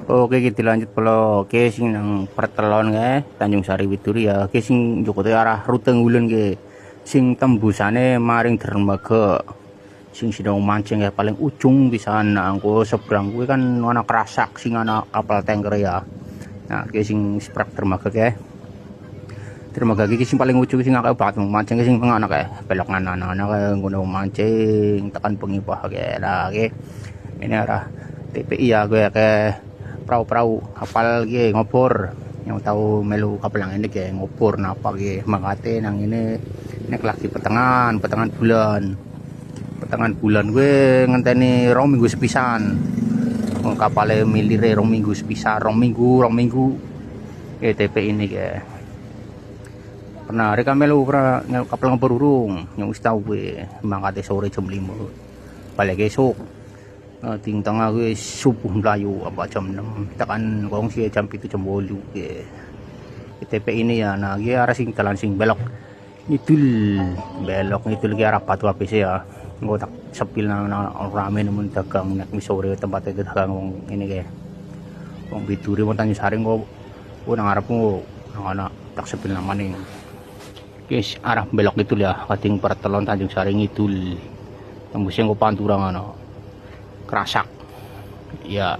Oke, kita lanjut pula ke sing nang pertelon ke Tanjung Sari Widuri ya. Ke sing Jokote arah rute ngulon ke sing tembusane maring dermaga sing sidang mancing ya paling ujung bisa angko seberang gue kan ana kerasak sing ana kapal tanker ya. Nah, ke sing sprak dermaga ke dermaga iki sing paling ujung sing akeh banget mancing sing tengah anak belok kanan anak ngono mancing tekan bengi bah ke lah ke ini arah TPI ya gue ke perahu-perahu kapal ge ngopor yang tahu melu kapal yang ini ge ngopor napa ge mangate nang ini nek lagi pertengahan bulan gue ngenteni rong minggu sepisan kapale milire rong minggu sepisan rong minggu TP ini ge pernah reka melu kapal ngopor urung yang wis tau gue mangate sore jam 5 balik esok ting tengah gue subuh Melayu apa jam 6 tekan kong sih jam 7 jam 8 ke TP ini ya nah gue arah sing jalan sing belok itu lagi arah Batu ABC ya gue tak sepil nang rame nemen dagang nek sore tempat itu dagang wong ini ke wong Widuri wong Tanjung Sari gue nang arepmu nang ana tak sepil nang maning guys arah belok itu ya kating pertelon Tanjung Sari ngidul tembusnya gue panturang ana kerasak ya